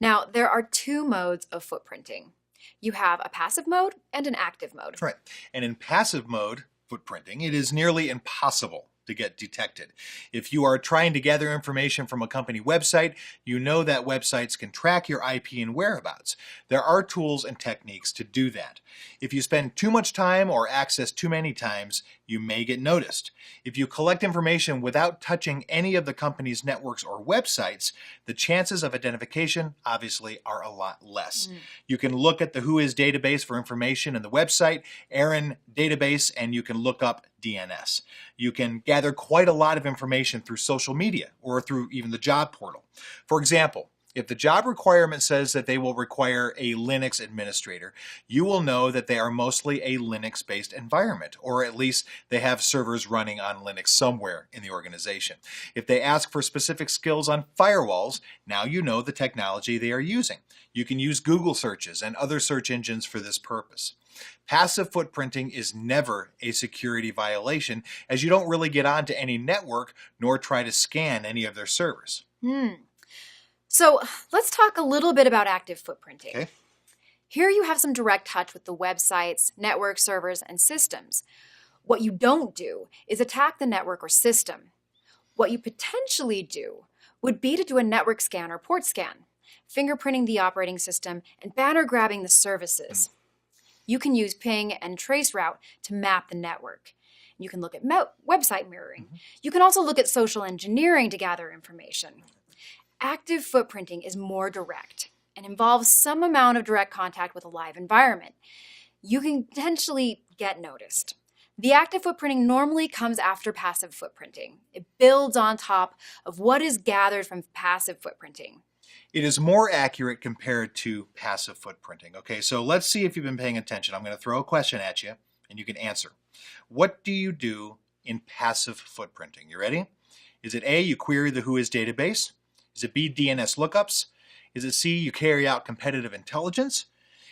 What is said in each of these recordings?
Now, there are two modes of footprinting. You have a passive mode and an active mode. That's right. And in passive mode footprinting, it is nearly impossible to get detected. If you are trying to gather information from a company website, you know that websites can track your IP and whereabouts. There are tools and techniques to do that. If you spend too much time or access too many times, you may get noticed. If you collect information without touching any of the company's networks or websites, the chances of identification obviously are a lot less. You can look at the Whois database for information in the website, ARIN database, and you can look up DNS. You can gather quite a lot of information through social media or through even the job portal. For example, if the job requirement says that they will require a Linux administrator, you will know that they are mostly a Linux-based environment, or at least they have servers running on Linux somewhere in the organization. If they ask for specific skills on firewalls, now you know the technology they are using. You can use Google searches and other search engines for this purpose. Passive footprinting is never a security violation, as you don't really get onto any network nor try to scan any of their servers. So let's talk a little bit about active footprinting. Okay. Here you have some direct touch with the websites, network servers, and systems. What you don't do is attack the network or system. What you potentially do would be to do a network scan or port scan, fingerprinting the operating system and banner grabbing the services. You can use ping and traceroute to map the network. You can look at website mirroring. You can also look at social engineering to gather information. Active footprinting is more direct and involves some amount of direct contact with a live environment. You can potentially get noticed. The active footprinting normally comes after passive footprinting. It builds on top of what is gathered from passive footprinting. It is more accurate compared to passive footprinting. Okay, so let's see if you've been paying attention. I'm going to throw a question at you and you can answer. What do you do in passive footprinting? You ready? Is it A, you query the Whois database? Is it B, DNS lookups? Is it C, you carry out competitive intelligence?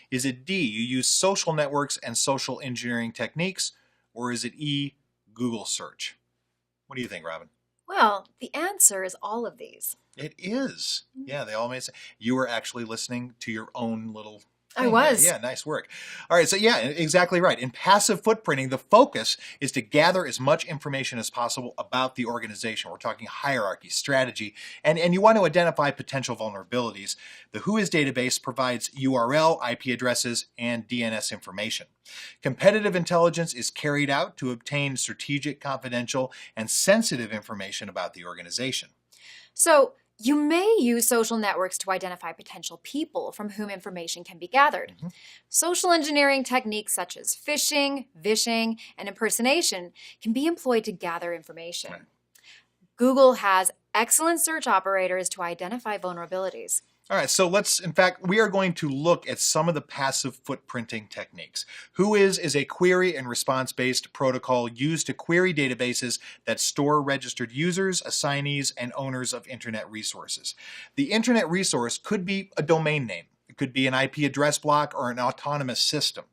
Is it D, you use social networks and social engineering techniques? Or is it E, Google search? What do you think, Robin? Well, the answer is all of these. It is. Yeah, they all made sense. You were actually listening to your own little I was. Yeah, nice work. All right, so yeah, exactly right. In passive footprinting, the focus is to gather as much information as possible about the organization. We're talking hierarchy, strategy, and you want to identify potential vulnerabilities. The Whois database provides URL, IP addresses, and DNS information. Competitive intelligence is carried out to obtain strategic, confidential, and sensitive information about the organization. So, you may use social networks to identify potential people from whom information can be gathered. Social engineering techniques such as phishing, vishing, and impersonation can be employed to gather information. Right. Google has excellent search operators to identify vulnerabilities. All right, so we are going to look at some of the passive footprinting techniques. Whois is a query and response-based protocol used to query databases that store registered users, assignees, and owners of internet resources. The internet resource could be a domain name. It could be an IP address block or an autonomous system.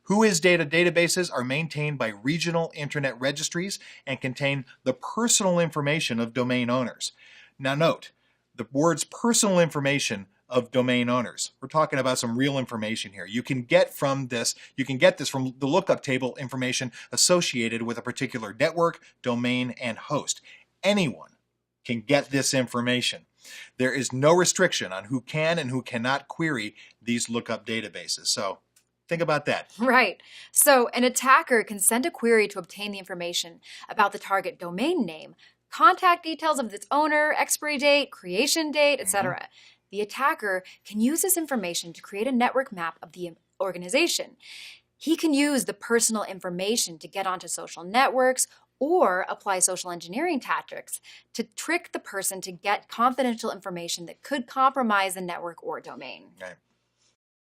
Whois databases are maintained by regional internet registries and contain the personal information of domain owners. Now note, the words personal information of domain owners. We're talking about some real information here. You can get this from the lookup table information associated with a particular network, domain, and host. Anyone can get this information. There is no restriction on who can and who cannot query these lookup databases. So think about that. Right. So an attacker can send a query to obtain the information about the target domain name, contact details of its owner, expiry date, creation date, etc. The attacker can use this information to create a network map of the organization. He can use the personal information to get onto social networks or apply social engineering tactics to trick the person to get confidential information that could compromise the network or domain. Right.